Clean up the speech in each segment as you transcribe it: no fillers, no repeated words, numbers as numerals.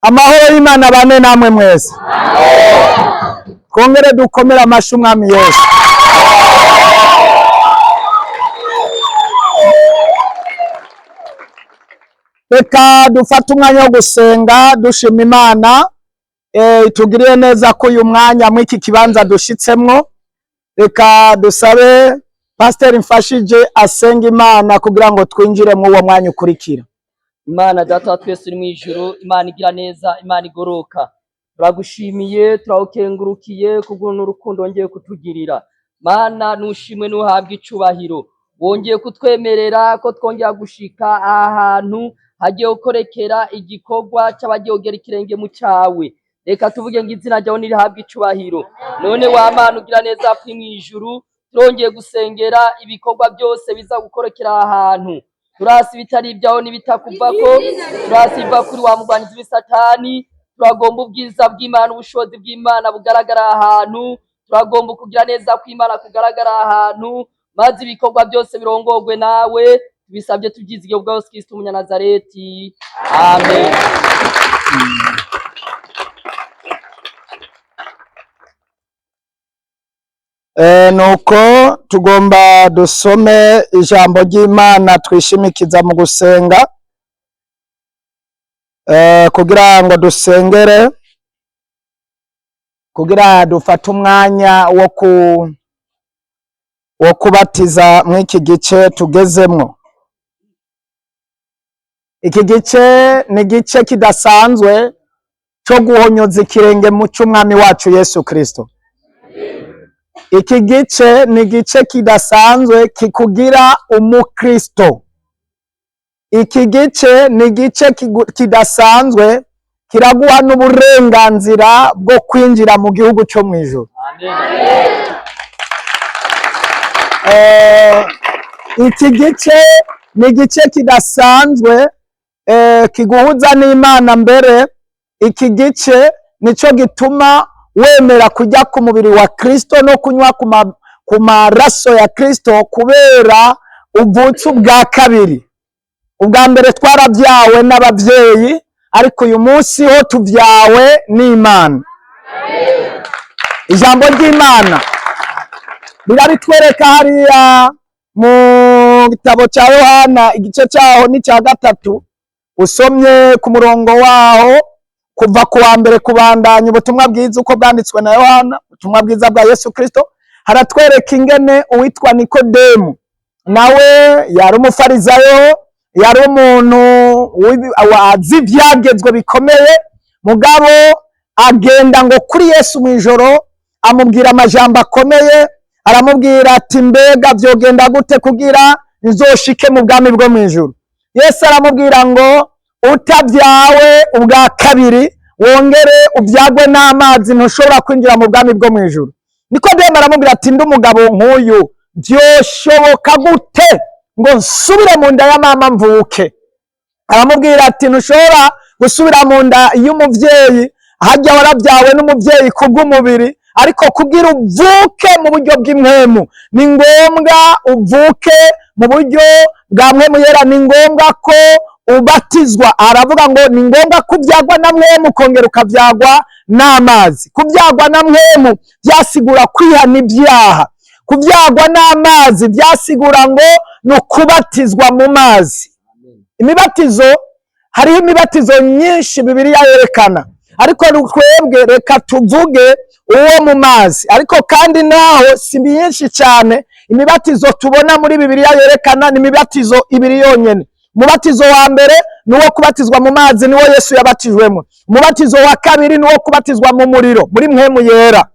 Amahoro y'Imana bane namwe mwese. Kongere dukomera amashyi Umwami Yesu. Reka dufate umwanya wo gusenga dushima Imana itugiriye neza ko uyu mwanya mw'iki kibanza dushitsemwo. Reka dusabe Pastor Mfashije asenga Imana kugira ngo twinjire mu uwo mwanya ukurikira. Imana data wa twese uri mw'ijuru, Imana igira neza, Imana igoroka, turagushimiye, turawukengurukiye kubw'uno urukundo wongeye kutugirira. Mana nushimwe nuhabwa icubahiro, wongeye kutwemerera ko twongera gushika ahantu hagiye gukorekera igikorwa c'abagiye kugera ikirenge mu cawe. Reka tuvuge ngo izina ryawe nirihabwe icubahiro. None wa Mana ugira neza uri mw'ijuru, turongeye gusengera ibikorwa byose biza gukorekera ahantu. Turasi bitari ibyaho nibitakuvako, turasi biva kuri wa mugwanizi w'Isatani. Turagomba ubwiza bw'Imana, ubushobozi bw'Imana bugaragara ahantu. Turagomba kugira neza kw'Imana kugaragara ahantu, maze ibikorwa byose birongorwe nawe. Tubisabye tubyizigiye ubwa Yesu Kristo umunyanazareti, amen. Nuko tugomba dusome ijambo ry'Imana twishimikiza mu gusenga, kugira ngo dusengere, kugira dufate umwanya wo kubatiza mw'iki gice tugezemwo. Iki gice ni igice kidasanzwe cyo guhonyoza ikirenge mu cy'Umwami wacu Yesu Kristo. Iki gice ni igice kidasanzwe kikugira umukristo. Iki gice ni igice kidasanzwe kiraguha n'uburenganzira bwo kwinjira mu gihugu cyo mw'ijuru. Iki gice ni igice kidasanzwe kiguhuza n'Imana. Mbere iki gice nico gituma wemera kujya ku mubiri wa Kristo no kunywa ku maraso ya Kristo, kubera uvutse ubwa kabiri. Ubwa mbere twarabyawe n'abavyeyi, ariko uyu munsi ho tuvyawe n'Imana. Ijambo ry'Imana rirabitwereka hariya mu gitabo cya Yohana igice cyaho ni cya 3, usomye ku murongo waho kuva ku wa mbere kubandanya ubutumwa bwiza uko bwanditswe na Yohana, ubutumwa bwiza bwa Yesu Kristo. Haratwereka ingene uwitwa Nikodemu, nawe yari umufarizayo, yari umuntu azi ivyagezwe bikomeye, mugabo agenda ngo kuri Yesu mw'ijoro amubwira amajambo akomeye. Aramubwira ati, mbega vyogenda gute kugira nzoshike mu bwami bwo mw'ijuru? Yesu aramubwira ngo utavyawe ubwa kabiri wongere uvyagwe n'amazi ntushobora kwinjira mu bwami bwo mw'ijuru. Nikodemu aramubwira ati, ndi umugabo nk'uyu vyoshoboka gute ngo nsubire mu nda ya mama mvuke? Aramubwira ati, ntushobora gusubira mu nda y'umuvyeyi, harya waravyawe n'umuvyeyi kubw'umubiri, ariko kugira uvuke mu buryo bw'impwemu ni ngombwa uvuke mu buryo bwa mpwemu yera, ni ngombwa ko ubatizwa. Aravuga ngo ni ngombwa kuvyagwa na mpwemu kongera ukavyagwa n'amazi. Kuvyagwa na mpwemu byasigura kwihana ibyaha, kuvyagwa n'amazi byasigura ngo no kubatizwa mu mazi. Imibatizo, hariho imibatizo nyinshi Bibiliya yerekana, ariko twebwe reka tuvuge uwo mu mazi. Ariko kandi naho si myinshi cyane. Imibatizo tubona muri Bibiliya yerekana ni imibatizo ibiri yonyene. Umubatizo wa mbere ni uwo kubatizwa mu mazi, niwo Yesu yabatijwemo. Umubatizo wa kabiri ni uwo kubatizwa mu muriro, muri mpwemu yera.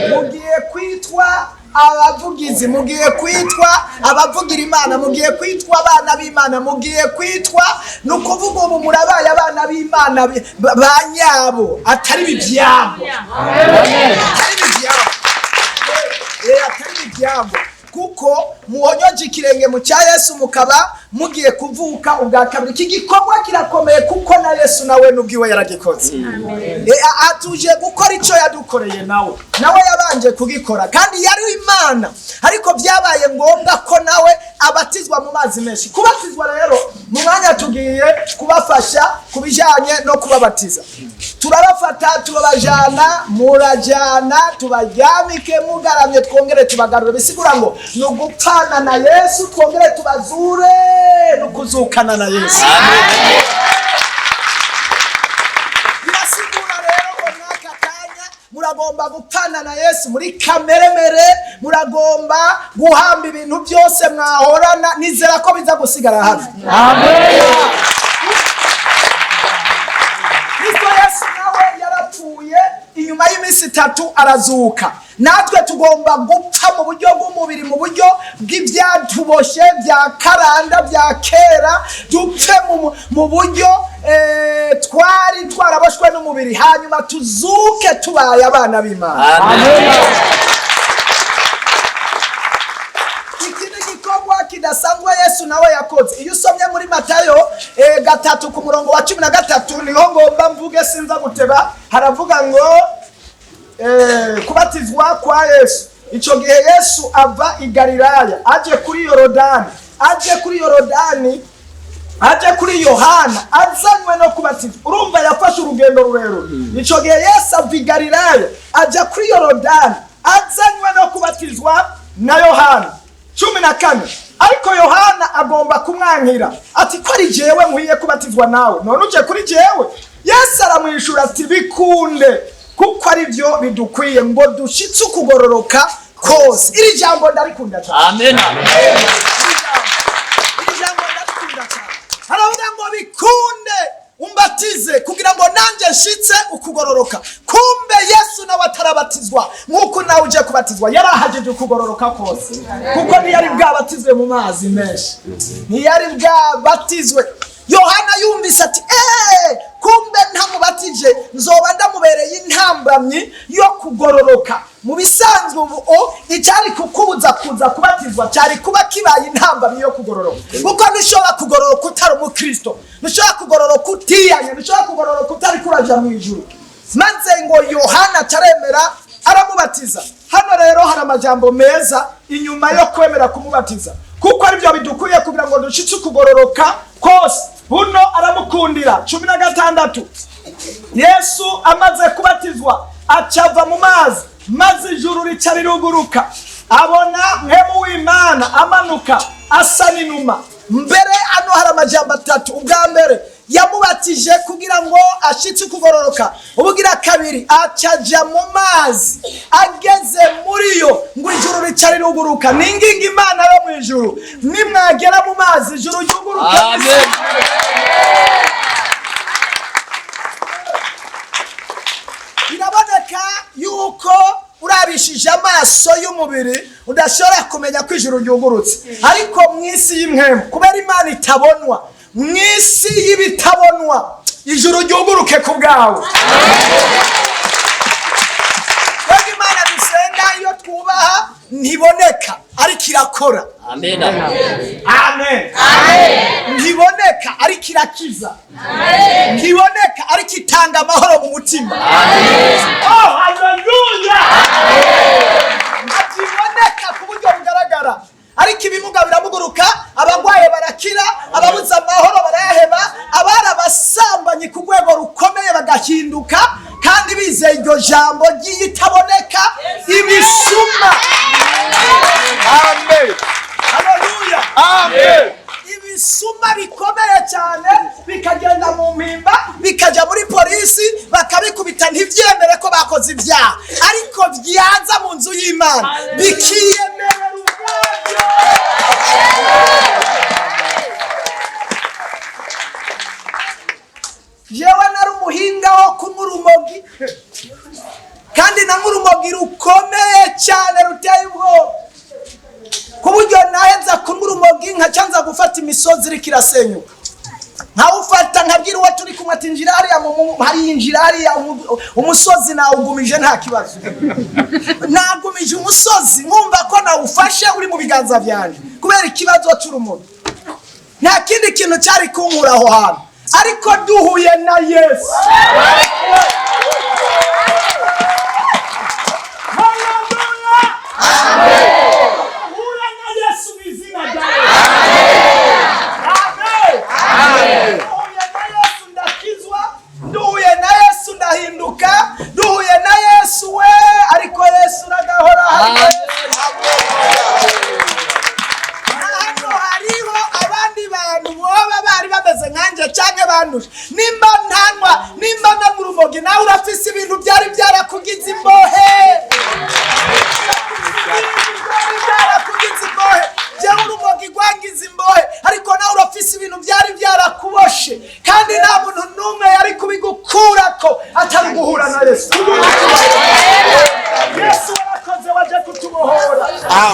Mugiye kwitwa abavugizi, mugiye kwitwa abavugira Imana, mugiye kwitwa abana b'Imana, mugiye kwitwa nukuvuga ubu murabaye abana b'Imana ba nyabo, atari bibyabo. Atari bibyabo. kuko muhonyoje ikirenge mu cya Yesu mukaba mugiye kuvuka ubwa kabiri. Iki gikorwa kirakomeye kuko na Yesu nawe nubwiwe yaragikoze. Atuje gukora icyo yadukoreye nawe yabanje kugikora kandi yari Imana, ariko byabaye ngombwa ko nawe abatizwa mu mazi menshi. Kubatizwa rero mu mwanya tugiye kubafasha kubijanye no kubabatiza. Turabafata tubajana, murajana, tubaryamike mugaramye, twongere tubagarure. Bisigura ngo no gupfana na Yesu, twongere tubazure no kuzukana na Yesu. Amen. Birasigura rero ngo mwaka kanya muragomba gupfana na Yesu muri kameremere, muragomba guhamba ibintu byose mwahorana. Nizera ko biza gusigara hafi. Amen. Yesu nawe yarapfuye, inyuma y'iminsi 3 arazuka. Natwe tugomba gupfa mu buryo bw'umubiri, mu buryo bw'ibyatuboshe bya karanda bya kera, dupfe mu buryo twari twaraboshwe n'umubiri, hanyuma tuzuke tubaye abana b'Imana. Amen. Kidasanzwe Yesu nawe yakoze. Iyo usomye muri Matayo 3 ku murongo wa 13 niho ngomba mvuge sinza guteba, haravuga ngo kubatizwa kwa Yesu. Ico gihe Yesu ava i Galilaya aje kuri Yohana azanywe no kubatizwa. Urumva yafashe urugendo rurerure. Ico gihe Yesu ava i Galilaya aje kuri Yorodani azanywe no kubatizwa na Yohana. 14. Ariko Yohana agomba kumwankira ati ko ari jewe nkwiye kubatizwa nawe, none uje kuri jewe? Yesu aramwishura ati bikunde, kuko ari byo bidukwiye ngo dushitse ukugororoka kose. Iri jambo ndarikunda cyane. Amen. Iri jambo ndarikunda cyane. Haravuga ngo bikunde umbatize kugira ngo nanje nshitse ukugororoka. Kumbe Yesu nawe atarabatizwa nkuko nawe uje kubatizwa, yarahajeje ukugororoka kose, kuko ntiyari bwabatizwe mu mazi menshi, ntiyari bwabatizwe. Yohana yumvise ati kumbe ntamubatije nzoba ndamubereye intambamyi yo kugororoka. Mu bisanzwe ubu icyari kukubuza kuza kubatizwa cyari kuba kibaye intambamyi yo kugororoka, kuko nishobora kugororoka utari umukristo, nishobora kugororoka utiyanye, nishobora kugororoka utari kuraja mu ijuru. Maze ngo Yohana taremera aramubatiza. Hano rero hari amajambo meza inyuma yo kwemera kumubatiza, kuko ari byo bidukuye kugira ngo dushitse ukugororoka kose. Buno aramukundira. 16. Yesu amaze kubatizwa acava mu mazi, maze ijuru rica riruguruka, abona mpemu w'Imana amanuka asa n'inuma. Mbere ano hari amajambo 3. Ubwa mbere yamubatije kugira ngo ashitse kugororoka. Ubugira kabiri acaja mu mazi, ageze muri yo ngo ijuru rica riruguruka. Ninginga Imana yo mu ijuru, nimwagera mu mazi ijuru ryuguruka. Amen. Biraboneka yuko urabishije amaso y'umubiri udashobora kumenya ko ijuru ryugurutse, ariko mw'isi y'imwemu, kubera Imana itabonwa, mw'isi y'ibitabonwa ijuru ryuguruke ku bwawe. Kuko Imana dusenga iyo twubaha ntiboneka ariko irakora. Amen. Amen. Ntiboneka ariko irakiza. Ntiboneka ariko itanga amahoro mu mutima. Oh, hallelujah. Ntiboneka ku buryo bugaragara, ariko ibimuga biramuguruka, abagwaye barakira, ababuza amahoro barayaheba, abari abasambanyi ku rwego rukomeye bagahinduka, kandi bizeye iryo jambo ry'itaboneka, ibisuma. Amen. Hallelujah. Amen. Ibisuma bikomeye cyane bikagenda mu mpimba, bikaja muri polisi, bakabikubita ntivyemere ko bakoze ibyaha, ariko byaza mu nzu y'Imana bikiyemerera ubwabyo. Jewe nari umuhinga wo kunywa urumogi, kandi nanywa urumogi rukomeye cyane ruteye ubwoba, ku buryo naheza kunywa urumogi nkacanza gufata imisozi iriko irasenyuka. nkawufata nkabwira uwo turi kumwe ati njira hariya hari injira hariya umusozi nawugumije nta kibazo. Nagumije umusozi nkumva ko nawufashe uri mu biganza byanje kubera ikibazo cy'urumogi. Nta kindi kintu cyari kunkura aho hantu ariko duhuye na Yesu. Duhuye na Yesu we ariko Yesu ragahora hariho abandi bantu boba bari bameze nkanje canke banduje nimba n'urumogi nawe urafise ibintu byari byarakugize imbohe jewe urumogi rwangize imbohe ariko nawe urafise ibintu byari byarakuboshe kandi nta muntu n'umwe yari kubigukurako atari guhura na Yesu. Yesu warakoze waje kutubohora.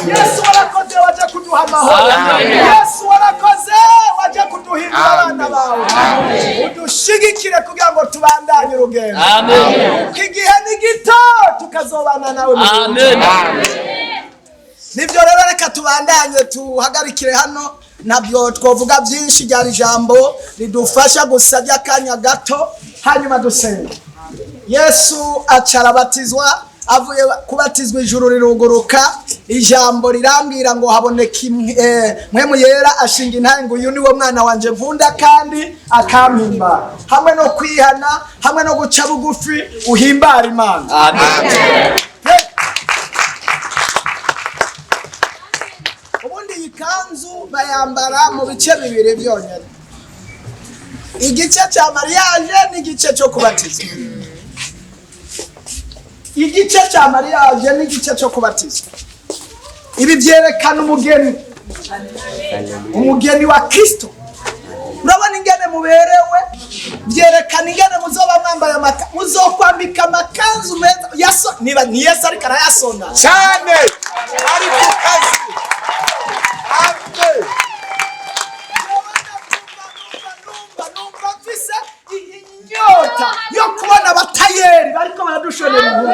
Yesu warakoze waje kuduha amahoro. Yesu warakoze waje kuduhindura abana bawe. Udushigikire kugira ngo tubandanye urugendo. Igihe ni gito tukazobana nawe. Nivyo rero reka tubandanye tuhagarikire hano. Nabyo twovuga byinshi ryari jambo ridufasha gusabya akanya gato hanyuma dusenge. Yesu acarabatizwa avuye kubatizwa ijuru riruguruka ijambo rirambwira ngo haboneke mpwemu yera ashinga intango uyu ni wo mwana wanje nkunda kandi akampimba hamwe no kwihana hamwe no guca bugufi uhimbara Imana. Amen. Ubundi ikanzu bayambara mu bice bibiri byonyine, igice cya mariage n'igice cyo kubatizwa. Igice cya mariage n'igice cyo kubatizwa ibi byerekana umugeni wa Kristo. Urabona ingene muberewe, byerekana ingene muzoba mwambaye muzokwambika amakanzu meza yaso niba ni Yesu ariko arayasona cyane ari ku kazi. Amen. Numva mfise inyota yo kubona abatayeri bariko baradushonera inkuru.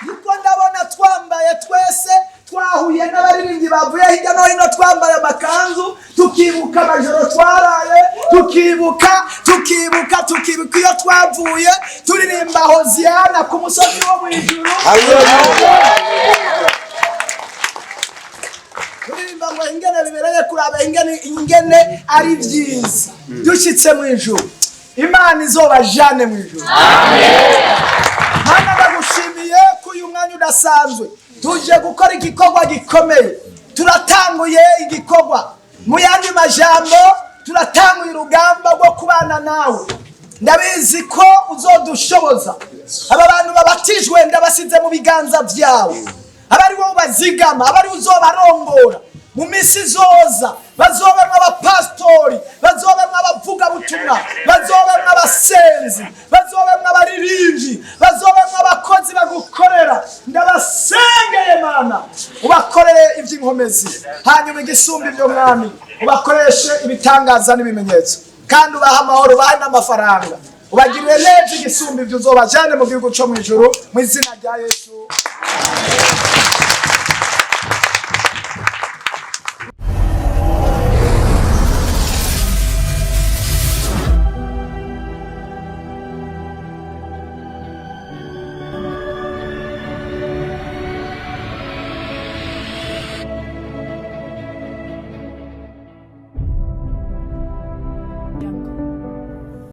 Niko ndabona twambaye twese twahuye n'abaririmbyi bavuye hirya no hino twambaye amakanzu tukibuka amajoro twaraye tukibuka iyo twavuye turirimba Hoziyana ku musozi wo mu ijuru. Turirimba ngo ingene bibereye kuraba ingene ari byiza dushitse mu ijuru. Imana izobajane mu ijuru. Amen. Mana ndagushimiye ko uyu mwanya udasanzwe tuje gukora igikorwa gikomeye. Turatanguye igikorwa mu yandi majambo, turatanguye urugamba rwo kubana nawe. Ndabizi ko uzodushoboza. Aba bantu babatijwe ndabasize mu biganza byawe. Abari wowe bazigama, abari uzobarongora mu misi zoza, bazobemwe abapastori, bazobemwe abavuga butumwa, bazobemwe abasenzi, bazobemwe abaririmbyi, bazobemwe abakozi bagukorera. Ndabasengeye Mana ubakorere iby'inkomezi, hanyuma igisumba ibyo mwami ubakoreshe ibitangaza n'ibimenyetso, kandi ubaha amahoro, ubahe n'amafaranga, ubagirire neza igisumba ibyo uzobajane mu gihugu cyo mu ijuru mu izina rya Yesu.